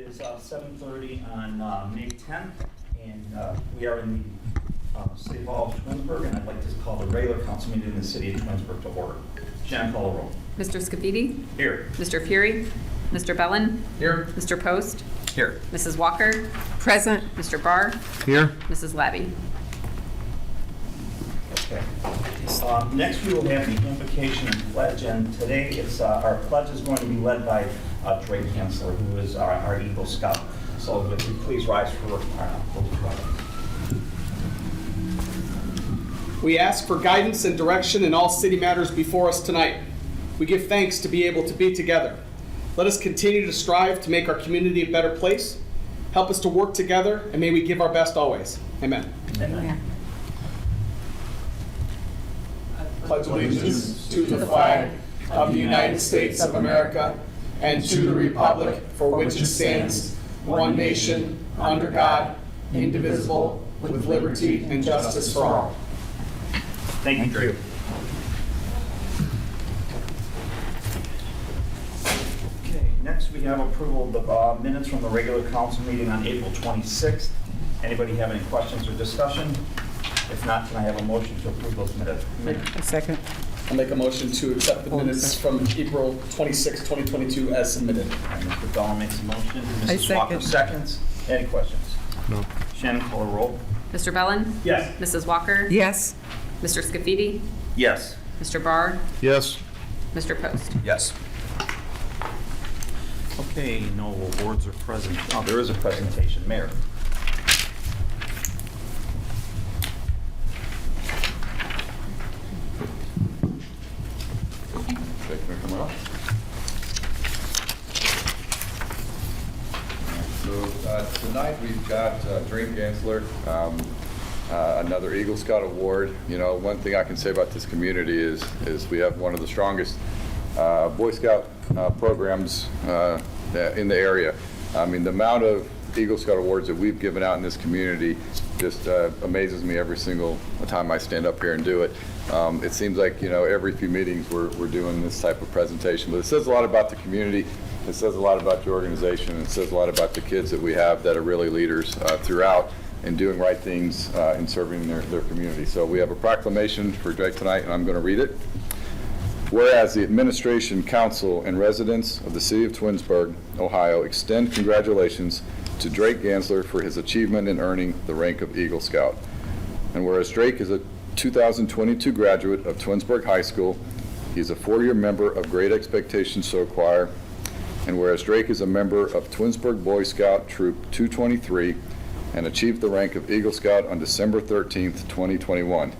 is 7:30 on May 10th, and we are in the City Hall of Twinsburg, and I'd like to call the regular council meeting in the City of Twinsburg to order. Shannon, call the roll. Mr. Scafidi? Here. Mr. Fury? Mr. Bellin? Here. Mr. Post? Here. Mrs. Walker? Present. Mr. Barr? Here. Mrs. Labby? Okay. Next, we will have the invocation and pledge, and today is our pledge is going to be led by Drake Hansler, who is our Eagle Scout. So if you please rise for our pledge. We ask for guidance and direction in all city matters before us tonight. We give thanks to be able to be together. Let us continue to strive to make our community a better place. Help us to work together, and may we give our best always. Amen. Amen. Pledge allegiance to the flag of the United States of America and to the republic for which it stands, one nation, under God, indivisible, with liberty and justice for all. Thank you. Okay, next we have approval of the minutes from the regular council meeting on April 26th. Anybody have any questions or discussion? If not, can I have a motion to approve those minutes? A second. I'll make a motion to accept the minutes from April 26, 2022 as submitted. Mr. Dahl makes a motion. I Mrs. Walker second. seconds. Any questions? No. Shannon, call a roll. Mr. Bellin? Yes. Mrs. Walker? Yes. Mr. Scafidi? Yes. Mr. Barr? Yes. Mr. Post? Yes. Okay, no awards are present. Oh, there is a presentation. Mayor. Tonight we've got Drake Gansler, another Eagle Scout Award. You know, one thing I can say about this community is we have one of the strongest Boy Scout programs in the area. I mean, the amount of Eagle Scout Awards that we've given out in this community just amazes me every single time I stand up here and do it. It seems like, you know, every few meetings we're doing this type of presentation, but it says a lot about the community. It says a lot about your organization. It says a lot about the kids that we have that are really leaders throughout and doing right things and serving their community. So we have a proclamation for Drake tonight, and I'm going to read it. Whereas the administration, council, and residents of the city of Twinsburg, Ohio, extend congratulations to Drake Gansler for his achievement in earning the rank of Eagle Scout. And whereas Drake is a 2022 graduate of Twinsburg High School, he's a 4-year member of Great Expectations Show Choir. And whereas Drake is a member of Twinsburg Boy Scout Troop 223 and achieved the rank of Eagle Scout on December 13th, 2021.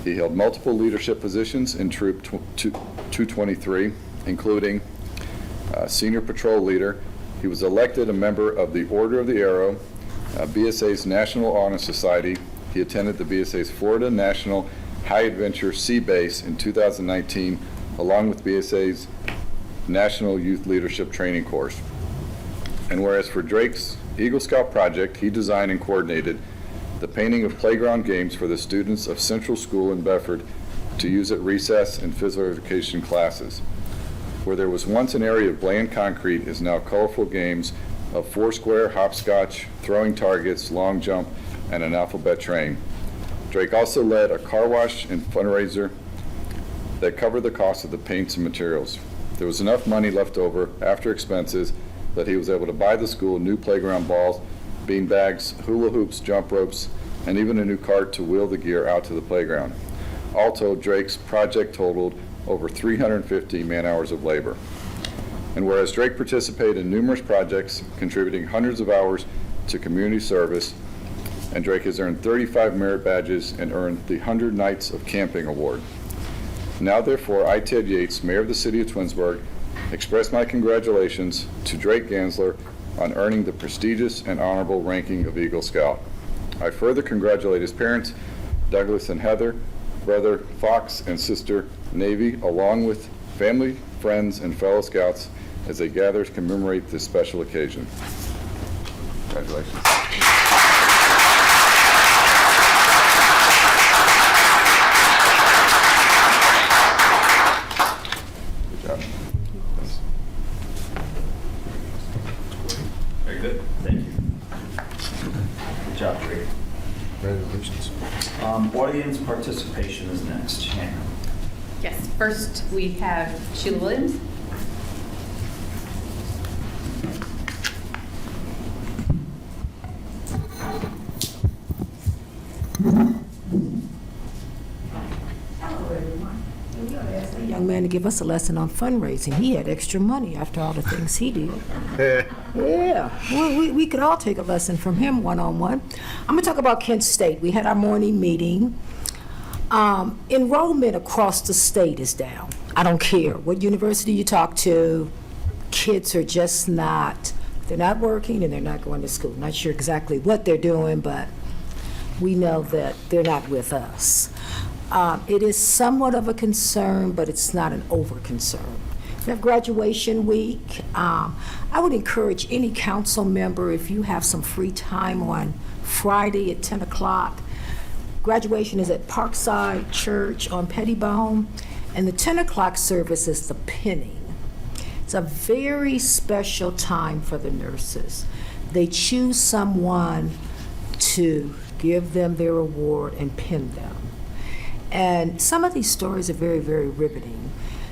He held multiple leadership positions in Troop 223, including Senior Patrol Leader. He was elected a member of the Order of the Arrow, BSA's National Honor Society. He attended the BSA's Florida National High Adventure Sea Base in 2019, along with BSA's National Youth Leadership Training Course. And whereas for Drake's Eagle Scout project, he designed and coordinated the painting of playground games for the students of Central School in Bedford to use at recess and physical education classes. Where there was once an area of bland concrete is now colorful games of foursquare, hopscotch, throwing targets, long jump, and an alphabet train. Drake also led a car wash and fundraiser that covered the cost of the paints and materials. There was enough money left over after expenses that he was able to buy the school new playground balls, bean bags, hula hoops, jump ropes, and even a new cart to wheel the gear out to the playground. All told, Drake's project totaled over 350 man-hours of labor. And whereas Drake participated in numerous projects, contributing hundreds of hours to community service, and Drake has earned 35 merit badges and earned the 100 Nights of Camping Award. Now, therefore, I, Ted Yates, Mayor of the City of Twinsburg, express my congratulations to Drake Gansler on earning the prestigious and honorable ranking of Eagle Scout. I further congratulate his parents, Douglas and Heather, brother Fox and sister Navy, along with family, friends, and fellow Scouts as they gather to commemorate this special occasion. Congratulations. good. Thank you. Good job, Drake. Congratulations. Audience participation is next. Shannon. Yes, first we have Sheila Williams. Young man to give us a lesson on fundraising. He had extra money after all the things he did. Yeah, well, we could all take a lesson from him one-on-one. I'm gonna talk about Kent State. We had our morning meeting. Enrollment across the state is down. I don't care what university you talk to, kids are just not, they're not working and they're not going to school. Not sure exactly what they're doing, but we know that they're not with us. It is somewhat of a concern, but it's not an over concern. We have graduation week. I would encourage any council member, if you have some free time on Friday at 10 o'clock, graduation is at Parkside Church on Pettibone, and the 10 o'clock service is the pinning. It's a very special time for the nurses. They choose someone to give them their award and pin them. And some of these stories are very, very riveting.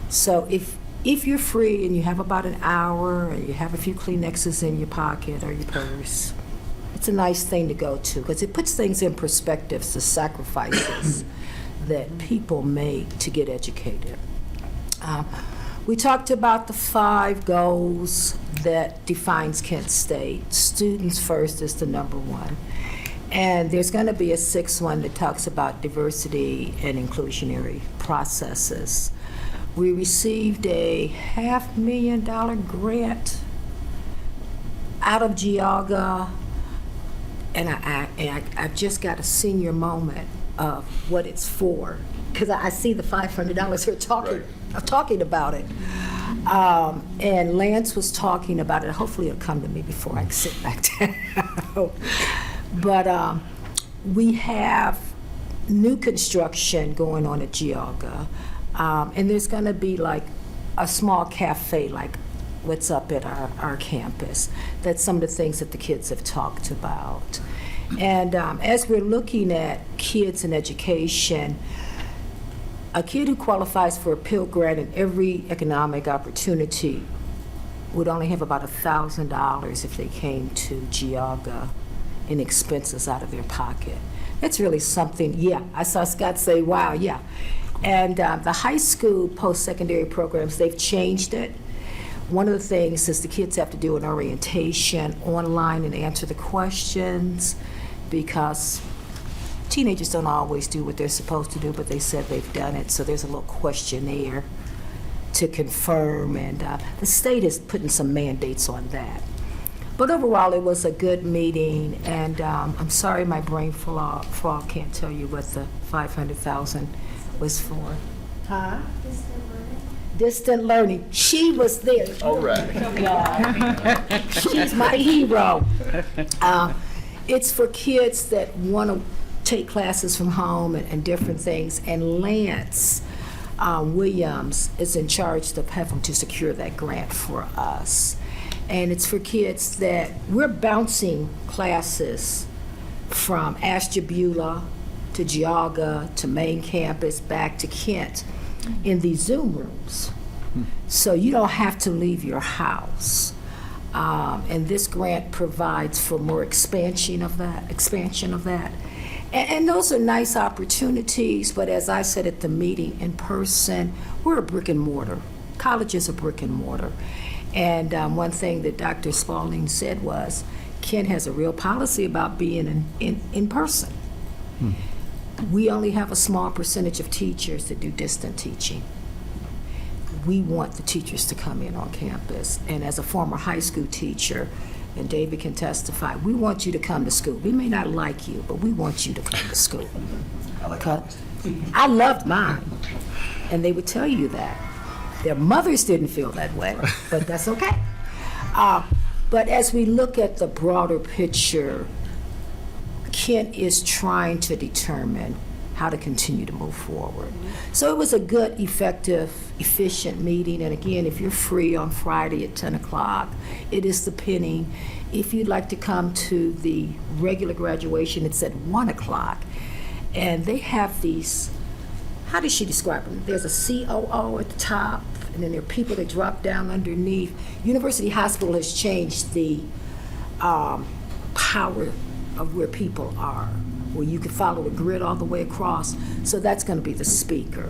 So if you're free and you have about an hour and you have a few Kleenexes in your pocket or your purse, it's a nice thing to go to because it puts things in perspective, the sacrifices that people make to get educated. We talked about the 5 goals that defines Kent State. Students first is the number one. And there's going to be a 6th one that talks about diversity and inclusionary processes. We received a $500,000 grant out of Geauga, and I've just got a senior moment of what it's for, because I see the $500 here talking about it. And Lance was talking about it. Hopefully it'll come to me before I sit back down. But we have new construction going on at Geauga, and there's going to be like a small cafe like what's up at our campus. That's some of the things that the kids have talked about. And as we're looking at kids and education, a kid who qualifies for a Pell Grant in every economic opportunity would only have about $1,000 if they came to Geauga in expenses out of their pocket. That's really something, yeah. I saw Scott say, wow, yeah. And the high school post-secondary programs, they've changed it. One of the things is the kids have to do an orientation online and answer the questions because teenagers don't always do what they're supposed to do, but they said they've done it, so there's a little questionnaire to confirm, and the state is putting some mandates on that. But overall, it was a good meeting, and I'm sorry my brain fog can't tell you what the $500,000 was for. Huh? Distant learning. She was there. All right. She's my hero. It's for kids that want to take classes from home and different things, and Lance Williams is in charge of having to secure that grant for us. And it's for kids that we're bouncing classes from Ashtabula to Geauga to main campus back to Kent in these Zoom rooms. So you don't have to leave your house. And this grant provides for more expansion of that. And those are nice opportunities, but as I said at the meeting in person, we're a brick and mortar. College is a brick and mortar. And one thing that Dr. Spalding said was, Kent has a real policy about being in person. We only have a small percentage of teachers that do distant teaching. We want the teachers to come in on campus. And as a former high school teacher, and David can testify, we want you to come to school. We may not like you, but we want you to come to school. I loved mine, and they would tell you that. Their mothers didn't feel that way, but that's okay. But as we look at the broader picture, Kent is trying to determine how to continue to move forward. So it was a good, effective, efficient meeting. And again, if you're free on Friday at 10 o'clock, it is the penny. If you'd like to come to the regular graduation, it's at 1 o'clock. And they have these, how does she describe them? There's a COO at the top, and then there are people that drop down underneath. University Hospital has changed the power of where people are, where you can follow the grid all the way across. So that's going to be the speaker.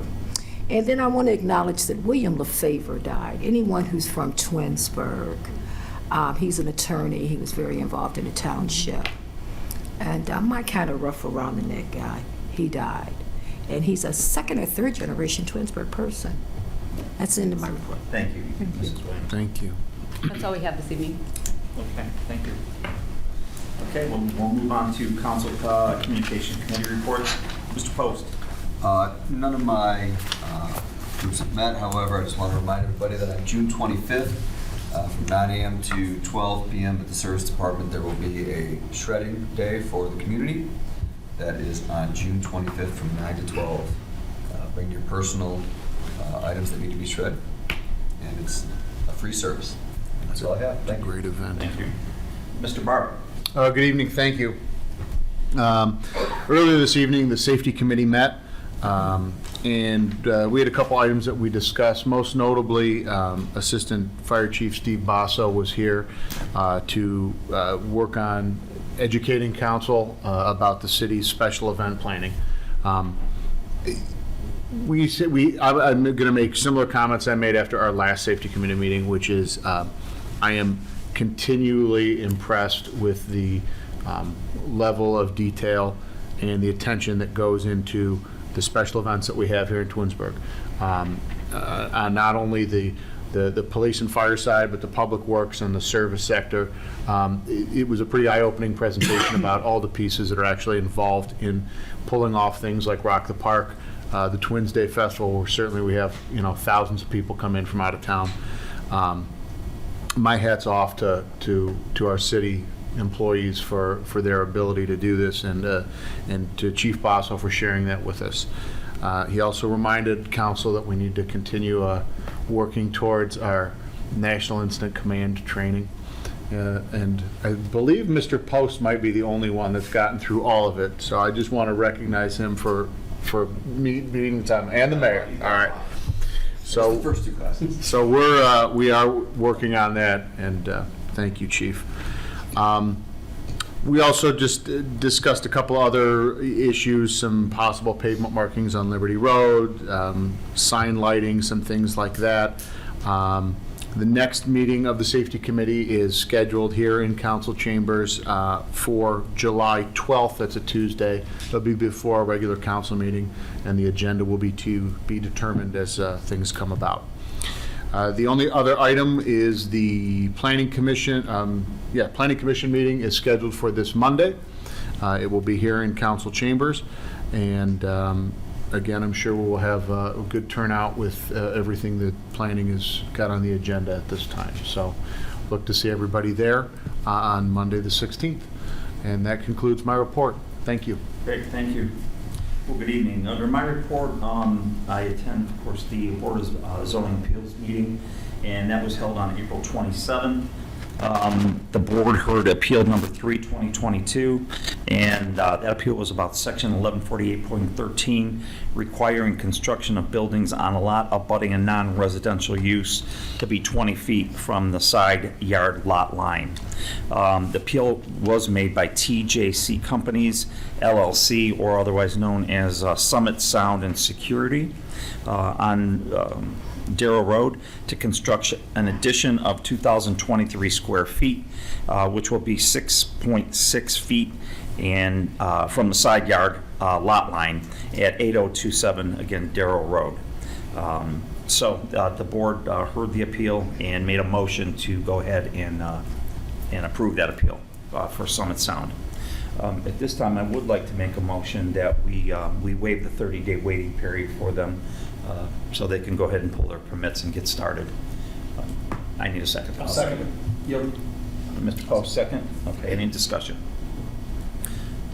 And then I want to acknowledge that William LaFavor died. Anyone who's from Twinsburg, he's an attorney. He was very involved in the township. And my kind of rough around the neck guy, he died. And he's a second or third generation Twinsburg person. That's the end of my report. Thank you, Mrs. Williams. Thank you. That's all we have this evening. Okay, thank you. Okay, we'll move on to Council Communication Committee reports. Mr. Post. None of my groups have met. However, I just want to remind everybody that on June 25th, from 9 a.m. to 12 p.m. at the Service Department, there will be a shredding day for the community. That is on June 25th from 9 to 12. Bring your personal items that need to be shredded, and it's a free service. And that's all I have. Thank you. Great event. Thank you. Mr. Barber. Good evening, thank you. Earlier this evening, the Safety Committee met, and we had a couple items that we discussed. Most notably, Assistant Fire Chief Steve Basso was here to work on educating council about the city's special event planning. I'm going to make similar comments I made after our last Safety Committee meeting, which is I am continually impressed with the level of detail and the attention that goes into the special events that we have here in Twinsburg. On not only the police and fire side, but the public works and the service sector. It was a pretty eye-opening presentation about all the pieces that are actually involved in pulling off things like Rock the Park, the Twins Day Festival, where certainly we have thousands of people come in from out of town. My hat's off to our city employees for their ability to do this, and to Chief Basso for sharing that with us. He also reminded council that we need to continue working towards our National Incident Command training. And I believe Mr. Post might be the only one that's gotten through all of it. So I just want to recognize him for meeting the time, and the mayor. All right. So the first two classes. So we are working on that, and thank you, Chief. We also just discussed a couple other issues, some possible pavement markings on Liberty Road, sign lighting, some things like that. The next meeting of the Safety Committee is scheduled here in council chambers for July 12th. That's a Tuesday. It'll be before our regular council meeting, and the agenda will be to be determined as things come about. The only other item is the Planning Commission. Planning Commission meeting is scheduled for this Monday. It will be here in council chambers, and again, I'm sure we will have a good turnout with everything that planning has got on the agenda at this time. So look to see everybody there on Monday the 16th. And that concludes my report. Thank you. Great, thank you. Well, good evening. Under my report, I attend, of course, the Board of Zoning Appeals meeting, and that was held on April 27th. The board heard appeal number 3, 2022, and that appeal was about section 1148.13, requiring construction of buildings on a lot abutting a non-residential use to be 20 feet from the side yard lot line. The appeal was made by TJC Companies, LLC, or otherwise known as Summit Sound and Security, on Darrow Road, to construct an addition of 2,023 square feet, which will be 6.6 feet and from the side yard lot line at 8027, again, Darrow Road. So the board heard the appeal and made a motion to go ahead and approve that appeal for Summit Sound. At this time, I would like to make a motion that we waive the 30-day waiting period for them, so they can go ahead and pull their permits and get started. I need a second. I'll second it. Yep. Mr. Post, second. Okay, any discussion?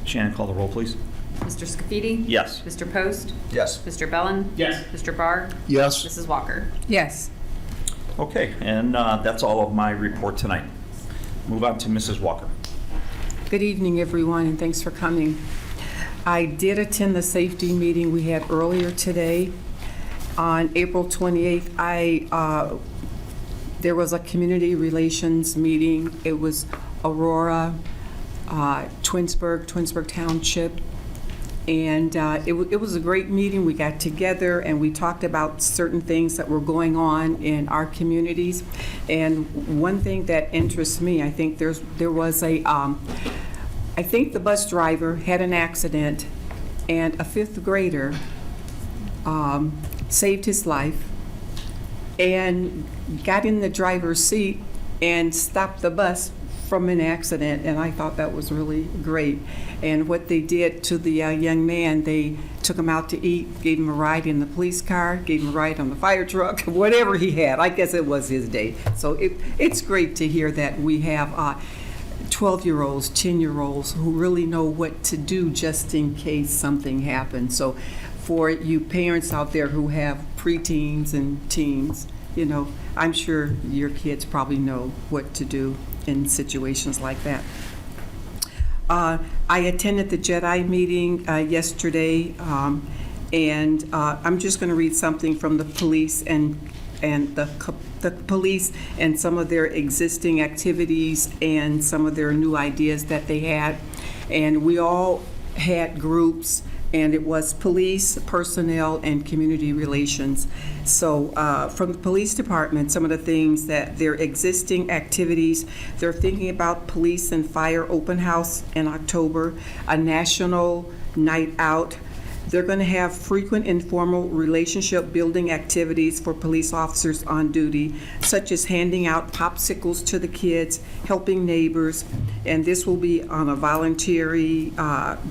Shannon, call the roll, please. Mr. Scafidi? Yes. Mr. Post? Yes. Mr. Bellin? Yes. Mr. Barr? Yes. Mrs. Walker? Yes. Okay, and that's all of my report tonight. Move on to Mrs. Walker. Good evening, everyone, and thanks for coming. I did attend the safety meeting we had earlier today. On April 28th, there was a community relations meeting. It was Aurora, Twinsburg Township, and it was a great meeting. We got together and we talked about certain things that were going on in our communities. And one thing that interests me, I think there was I think the bus driver had an accident, and a fifth grader saved his life and got in the driver's seat and stopped the bus from an accident, and I thought that was really great. And what they did to the young man, they took him out to eat, gave him a ride in the police car, gave him a ride on the fire truck, whatever he had. I guess it was his day. So it's great to hear that we have 12-year-olds, 10-year-olds who really know what to do just in case something happens. So for you parents out there who have preteens and teens, you know, I'm sure your kids probably know what to do in situations like that. I attended the JEDI meeting yesterday, and I'm just going to read something from the police and the police and some of their existing activities and some of their new ideas that they had. And we all had groups, and it was police, personnel, and community relations. So from the police department, some of the things that their existing activities, they're thinking about police and fire open house in October, a national night out. They're going to have frequent informal relationship building activities for police officers on duty, such as handing out popsicles to the kids, helping neighbors, and this will be on a voluntary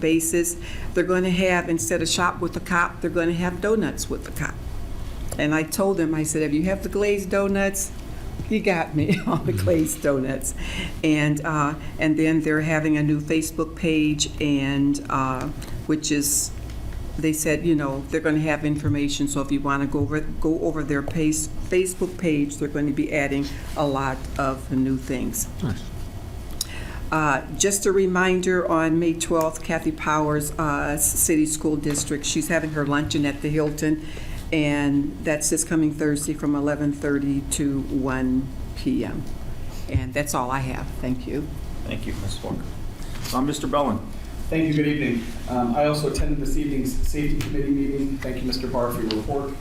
basis. They're going to have, instead of shop with the cop, they're going to have donuts with the cop. And I told them, I said, if you have the glazed donuts, you got me on the glazed donuts. And then they're having a new Facebook page, and which is, they said, you know, they're going to have information, so if you want to go over their Facebook page, they're going to be adding a lot of new things. Nice. Just a reminder, on May 12th, Kathy Powers, City School District, she's having her luncheon at the Hilton, and that's this coming Thursday from 11:30 to 1 p.m. And that's all I have. Thank you. Thank you, Ms. Walker. Mr. Bellin. Thank you, good evening. I also attended this evening's Safety Committee meeting. Thank you, Mr. Barr, for your report.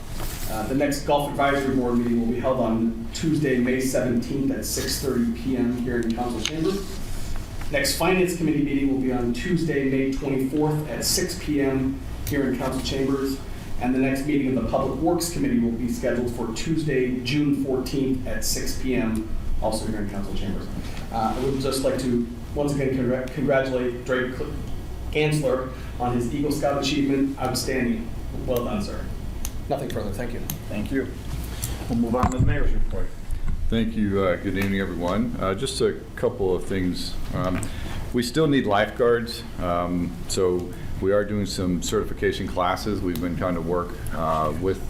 The next Golf Advisory Board meeting will be held on Tuesday, May 17th at 6:30 p.m. here in Council Chambers. Next Finance Committee meeting will be on Tuesday, May 24th at 6 p.m. here in Council Chambers. And the next meeting of the Public Works Committee will be scheduled for Tuesday, June 14th at 6 p.m. also here in Council Chambers. I would just like to once again congratulate Drake Gansler on his Eagle Scout achievement. Outstanding. Well done, sir. Nothing further. Thank you. Thank you. We'll move on to the mayor's report. Thank you. Good evening, everyone. Just a couple of things. We still need lifeguards, so we are doing some certification classes. We've been trying to work with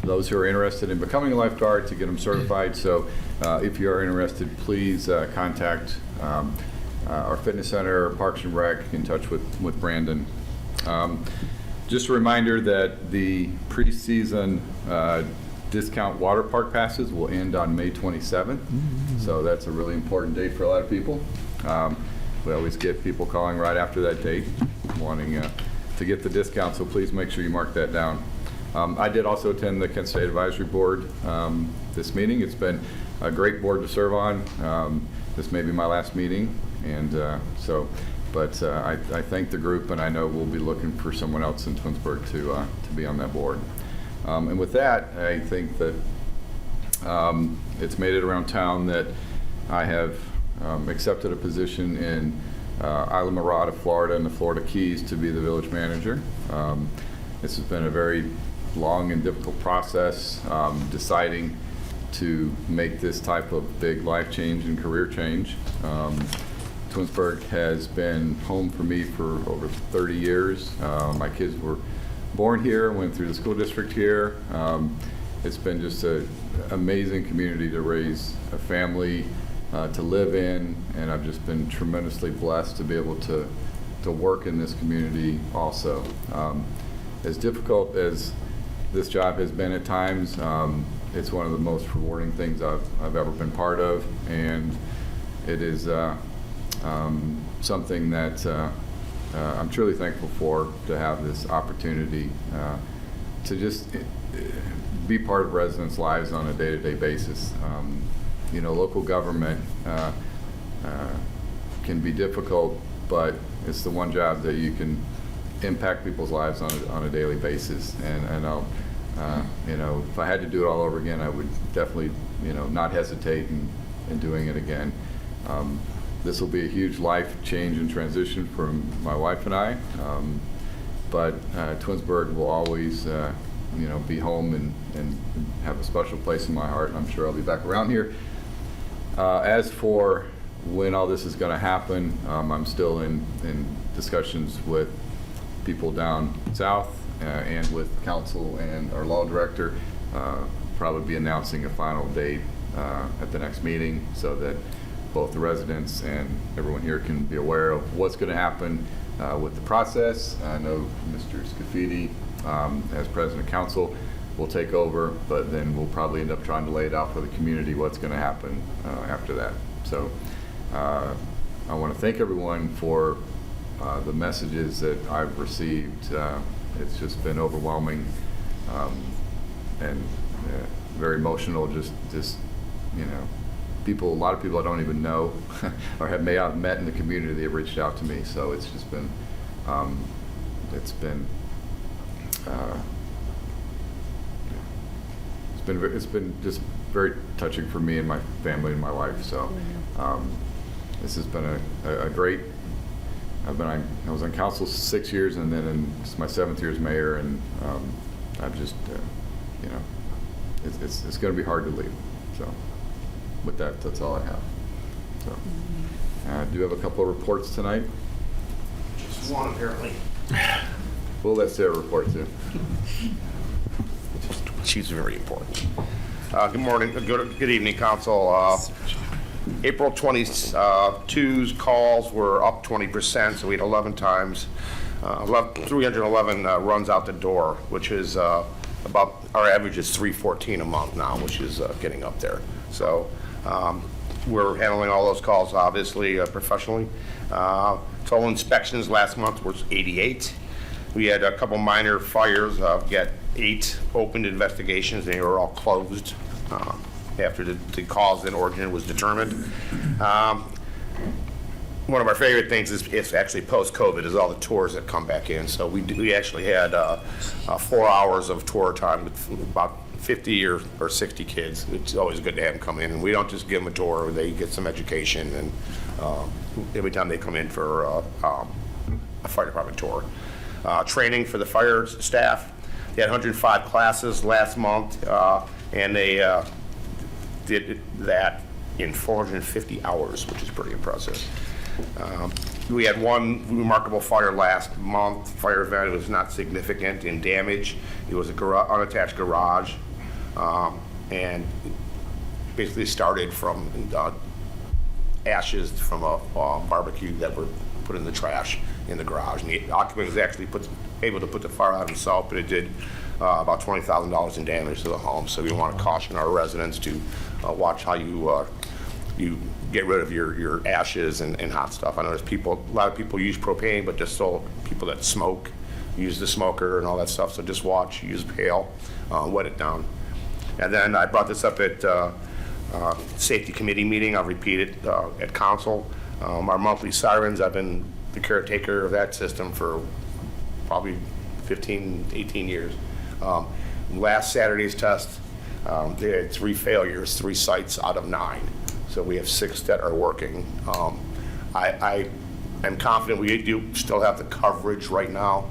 those who are interested in becoming a lifeguard to get them certified. So if you are interested, please contact our fitness center, Parks and Rec, in touch with Brandon. Just a reminder that the preseason discount water park passes will end on May 27th. So that's a really important date for a lot of people. We always get people calling right after that date wanting to get the discount, so please make sure you mark that down. I did also attend the Kent State Advisory Board this meeting. It's been a great board to serve on. This may be my last meeting, and but I thank the group, and I know we'll be looking for someone else in Twinsburg to be on that board. And with that, I think that it's made it around town that I have accepted a position in Isla Mirada, Florida, and the Florida Keys to be the village manager. This has been a very long and difficult process, deciding to make this type of big life change and career change. Twinsburg has been home for me for over 30 years. My kids were born here, went through the school district here. It's been just an amazing community to raise a family, to live in, and I've just been tremendously blessed to be able to work in this community also. As difficult as this job has been at times, it's one of the most rewarding things I've ever been part of, and it is something that I'm truly thankful for, to have this opportunity to just be part of residents' lives on a day-to-day basis. You know, local government can be difficult, but it's the one job that you can impact people's lives on a daily basis. And I'll, you know, if I had to do it all over again, I would definitely, you know, not hesitate in doing it again. This will be a huge life change and transition for my wife and I, but Twinsburg will always, you know, be home and have a special place in my heart, and I'm sure I'll be back around here. As for when all this is going to happen, I'm still in discussions with people down south and with council and our law director. Probably be announcing a final date at the next meeting, so that both the residents and everyone here can be aware of what's going to happen with the process. I know Mr. Scafidi, as president of council, will take over, but then we'll probably end up trying to lay it out for the community what's going to happen after that. So I want to thank everyone for the messages that I've received. It's just been overwhelming and very emotional. Just you know, a lot of people I don't even know or may have met in the community, they have reached out to me. So it's just been, it's been just very touching for me and my family and my wife. So this has been a great. I was on council 6 years, and then it's my 7th year as mayor, and I've just, you know, it's going to be hard to leave. So with that, that's all I have. So do you have a couple of reports tonight? Just one, apparently. Well, let's say a report too. She's very important. Good morning, good evening, council. April 22's calls were up 20%, so we had 11 times, 311 runs out the door, which is about, our average is 314 a month now, which is getting up there. So we're handling all those calls, obviously, professionally. Total inspections last month was 88. We had a couple minor fires. We got 8 opened investigations, and they were all closed after the cause and origin was determined. One of our favorite things is actually post-COVID is all the tours that come back in. So we actually had 4 hours of tour time with about 50 or 60 kids. It's always good to have them come in, and we don't just give them a tour. They get some education, and every time they come in for a fire department tour. Training for the fire staff. They had 105 classes last month, and they did that in 450 hours, which is pretty impressive. We had one remarkable fire last month. Fire event. It was not significant in damage. It was an unattached garage, and basically started from ashes from a barbecue that were put in the trash in the garage. And the occupant was actually able to put the fire out himself, but it did about $20,000 in damage to the home. So we want to caution our residents to watch how you get rid of your ashes and hot stuff. I know a lot of people use propane, but just so people that smoke use the smoker and all that stuff. So just watch, use pail, wet it down. And then I brought this up at safety committee meeting. I'll repeat it at council. Our monthly sirens, I've been the caretaker of that system for probably 15, 18 years. Last Saturday's test, they had 3 failures, 3 sites out of 9. So we have 6 that are working. I am confident we do still have the coverage right now.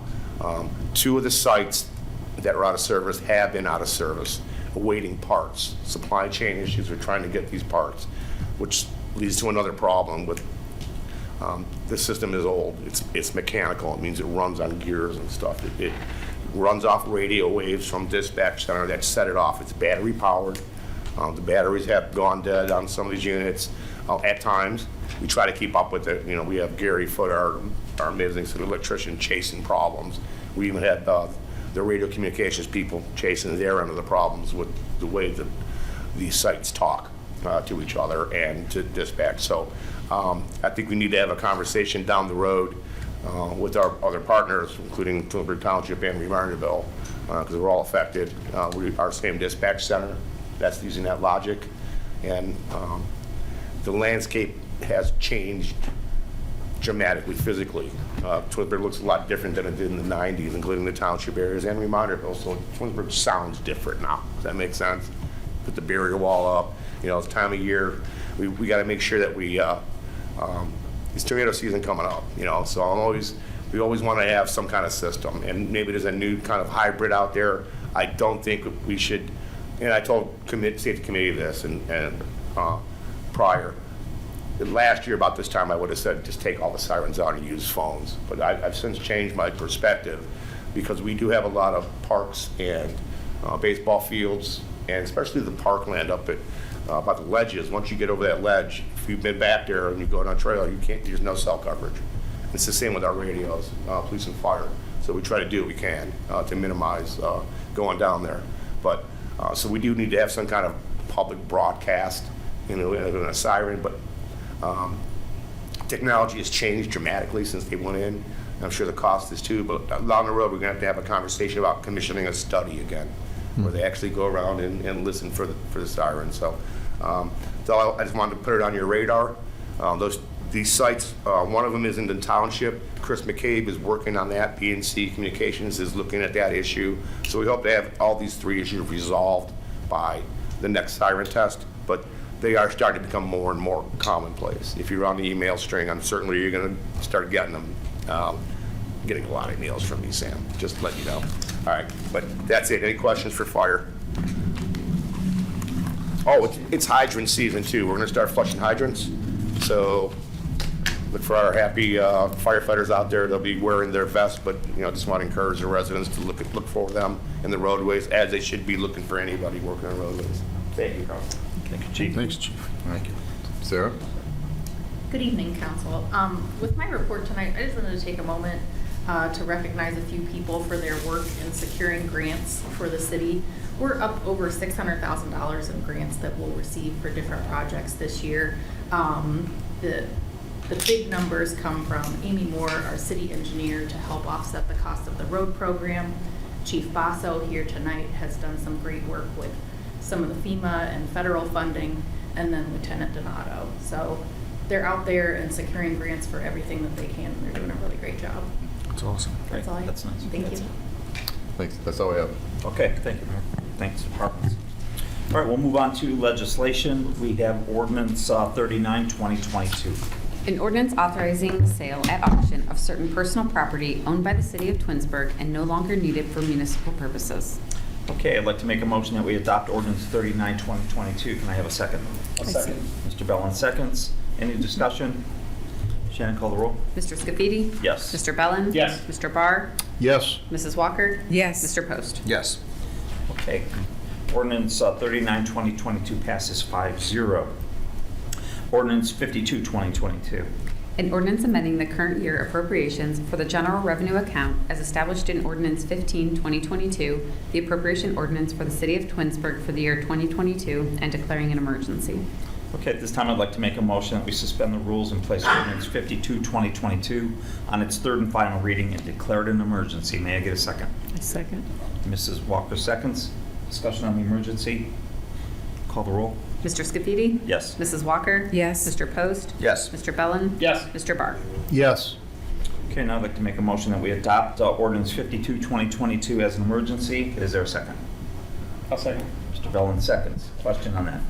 2 of the sites that are out of service have been out of service, awaiting parts. Supply chain issues are trying to get these parts, which leads to another problem with The system is old. It's mechanical. It means it runs on gears and stuff. It runs off radio waves from dispatch center that set it off. It's battery powered. The batteries have gone dead on some of these units at times. We try to keep up with it. You know, we have Gary Foote, our amazing electrician, chasing problems. We even had the radio communications people chasing their end of the problems with the way that these sites talk to each other and to dispatch. So I think we need to have a conversation down the road with our other partners, including Twinsburg Township and Remarnderville, because we're all affected. We are same dispatch center. That's using that logic. And the landscape has changed dramatically physically. Twinsburg looks a lot different than it did in the 90s, including the township areas and Remarnderville. So Twinsburg sounds different now. Does that make sense? Put the barrier wall up. You know, it's time of year. We got to make sure that we, it's tornado season coming up, you know, so we always want to have some kind of system. And maybe there's a new kind of hybrid out there. I don't think we should, and I told safety committee this and prior. Last year about this time I would have said just take all the sirens out and use phones. But I've since changed my perspective because we do have a lot of parks and baseball fields, and especially the parkland up at about the ledges. Once you get over that ledge, if you've been back there and you go on a trail, there's no cell coverage. It's the same with our radios, police and fire. So we try to do what we can to minimize going down there. But so we do need to have some kind of public broadcast, you know, in a siren. But technology has changed dramatically since they went in. I'm sure the cost is too. But down the road, we're going to have a conversation about commissioning a study again, where they actually go around and listen for the sirens. So I just wanted to put it on your radar. These sites, one of them is in the township. Chris McCabe is working on that. PNC Communications is looking at that issue. So we hope to have all these three issues resolved by the next siren test. But they are starting to become more and more commonplace. If you're on the email string, I'm certainly you're going to start getting them. Getting a lot of emails from me, Sam. Just to let you know. All right, but that's it. Any questions for fire? Oh, it's hydrant season too. We're going to start flushing hydrants. So look for our happy firefighters out there. They'll be wearing their vests, but you know, just want to encourage the residents to look for them in the roadways, as they should be looking for anybody working on roadways. Thank you, Carl. Thank you, Chief. Thanks, Chief. Thank you. Sarah? Good evening, Council. With my report tonight, I just wanted to take a moment to recognize a few people for their work in securing grants for the city. We're up over $600,000 in grants that we'll receive for different projects this year. The big numbers come from Amy Moore, our city engineer, to help offset the cost of the road program. Chief Basso here tonight has done some great work with some of the FEMA and federal funding, and then Lieutenant Donato. So they're out there and securing grants for everything that they can. They're doing a really great job. That's awesome. That's all I have. That's nice. Thank you. Thanks. That's all we have. Okay, thank you, Mayor. Thanks, departments. All right, we'll move on to legislation. We have ordinance 39, 2022. An ordinance authorizing the sale at auction of certain personal property owned by the city of Twinsburg and no longer needed for municipal purposes. Okay, I'd like to make a motion that we adopt ordinance 39, 2022. Can I have a second? A second. Mr. Bellin seconds. Any discussion? Shannon, call the roll. Mr. Scafidi? Yes. Mr. Bellin? Yes. Mr. Barr? Yes. Mrs. Walker? Yes. Mr. Post? Yes. Okay. Ordinance 39, 2022 passes 5-0. Ordinance 52, 2022. An ordinance amending the current year appropriations for the general revenue account as established in Ordinance 15, 2022, the appropriation ordinance for the city of Twinsburg for the year 2022, and declaring an emergency. Okay, at this time, I'd like to make a motion that we suspend the rules and place ordinance 52, 2022 on its third and final reading and declare it an emergency. May I get a second? A second. Mrs. Walker seconds. Discussion on the emergency. Call the roll. Mr. Scafidi? Yes. Mrs. Walker? Yes. Mr. Post? Yes. Mr. Bellin? Yes. Mr. Barr? Yes. Okay, now I'd like to make a motion that we adopt ordinance 52, 2022 as an emergency. Is there a second? I'll second. Mr. Bellin seconds. Question on that?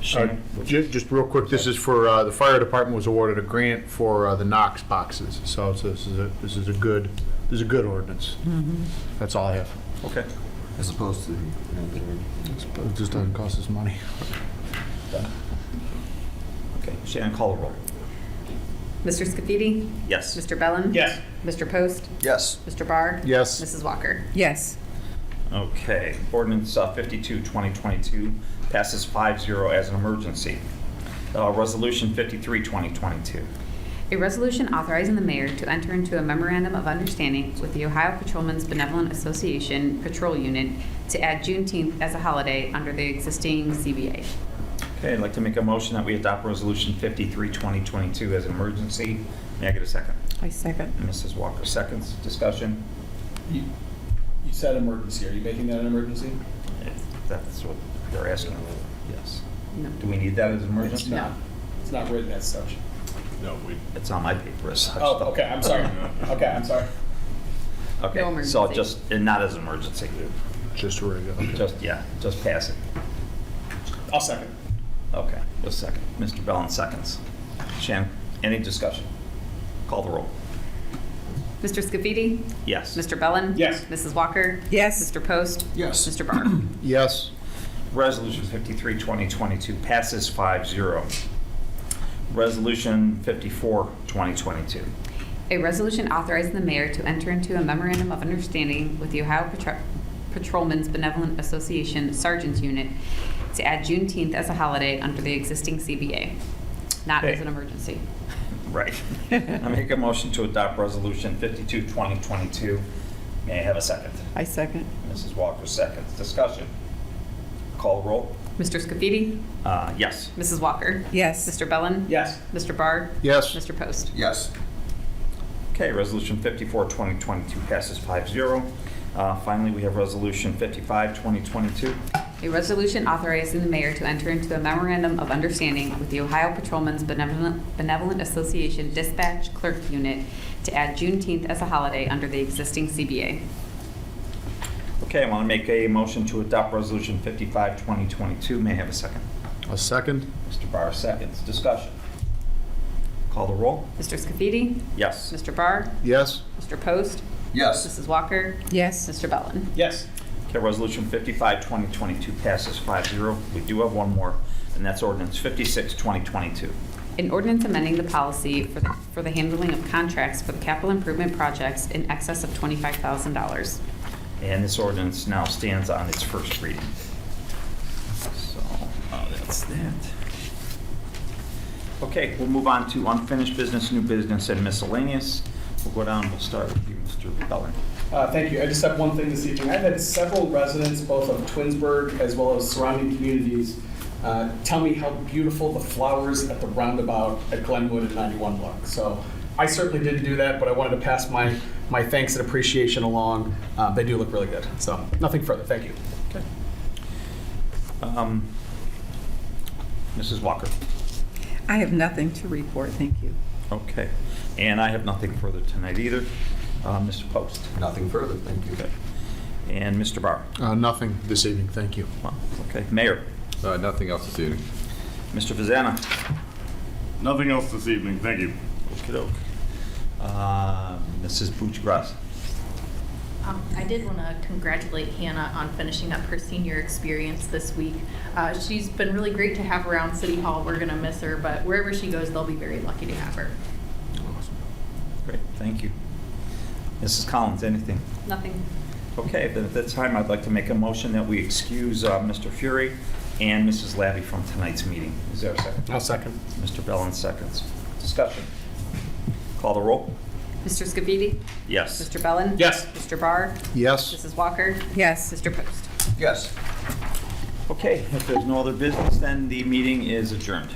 Shannon? Just real quick, this is for, the fire department was awarded a grant for the Knox boxes. So this is a good ordinance. That's all I have. Okay. As opposed to It just doesn't cost us money. Okay, Shannon, call the roll. Mr. Scafidi? Yes. Mr. Bellin? Yes. Mr. Post? Yes. Mr. Barr? Yes. Mrs. Walker? Yes. Okay, ordinance 52, 2022 passes 5-0 as an emergency. Resolution 53, 2022. A resolution authorizing the mayor to enter into a memorandum of understanding with the Ohio Patrolmen's Benevolent Association Patrol Unit to add Juneteenth as a holiday under the existing CBA. Okay, I'd like to make a motion that we adopt Resolution 53, 2022 as an emergency. May I get a second? I second. Mrs. Walker seconds. Discussion? You said emergency. Are you making that an emergency? If that's what they're asking. Yes. No. Do we need that as an It's emergency? not. It's not written as such. It's on my paper as such. Oh, though. okay, I'm sorry. Okay, I'm sorry. Okay, No so emergency. just, and not as an emergency. Just a regular. Just pass it. I'll second. Okay, just a second. Mr. Bellin seconds. Shannon, any discussion? Call the roll. Mr. Scafidi? Yes. Mr. Bellin? Yes. Mrs. Walker? Yes. Mr. Post? Yes. Mr. Barr? Yes. Resolution 53, 2022 passes 5-0. Resolution 54, 2022. A resolution authorizing the mayor to enter into a memorandum of understanding with the Ohio Patrolmen's Benevolent Association Sergeants Unit to add Juneteenth as a holiday under the existing CBA, not as Okay. an emergency. Right. I make a motion to adopt Resolution 52, 2022. May I have a second? I second. Mrs. Walker seconds. Discussion. Call the roll. Mr. Scafidi? Yes. Mrs. Walker? Yes. Mr. Bellin? Yes. Mr. Barr? Yes. Mr. Post? Yes. Okay, Resolution 54, 2022 passes 5-0. Finally, we have Resolution 55, 2022. A resolution authorizing the mayor to enter into a memorandum of understanding with the Ohio Patrolmen's Benevolent Association Dispatch Clerk Unit to add Juneteenth as a holiday under the existing CBA. Okay, I want to make a motion to adopt Resolution 55, 2022. May I have a second? A second? Mr. Barr seconds. Discussion. Call the roll. Mr. Scafidi? Yes. Mr. Barr? Yes. Mr. Post? Yes. Mrs. Walker? Yes. Mr. Bellin? Yes. Okay, Resolution 55, 2022 passes 5-0. We do have one more, and that's Ordinance 56, 2022. An ordinance amending the policy for the handling of contracts for the capital improvement projects in excess of $25,000. And this ordinance now stands on its first reading. So, that's that. Okay, we'll move on to unfinished business, new business, and miscellaneous. We'll go down, we'll start with you, Mr. Bellin. Thank you. I just have one thing this evening. I've had several residents, both of Twinsburg as well as surrounding communities, tell me how beautiful the flowers at the roundabout at Glenwood and 91 look. So I certainly didn't do that, but I wanted to pass my thanks and appreciation along. They do look really good. So nothing further. Thank you. Mrs. Walker. I have nothing to report, thank you. Okay, and I have nothing further tonight either. Mr. Post. Nothing further, thank you. Okay. And Mr. Barr. Nothing this evening, thank you. Well, okay, Mayor. Nothing else this evening. Mr. Vazana. Nothing else this evening, thank you. Okey-doke. Mrs. Bouch-Gras. I did want to congratulate Hannah on finishing up her senior experience this week. She's been really great to have around City Hall. We're going to miss her, but wherever she goes, they'll be very lucky to have her. Great, thank you. Mrs. Collins, anything? Nothing. Okay, then at that time, I'd like to make a motion that we excuse Mr. Fury and Mrs. Labby from tonight's meeting. Is there a second? I'll second. Mr. Bellin seconds. Discussion. Call the roll. Mr. Scafidi? Yes. Mr. Bellin? Yes. Mr. Barr? Yes. Mrs. Walker? Yes. Mr. Post? Yes. Okay, if there's no other business, then the meeting is adjourned.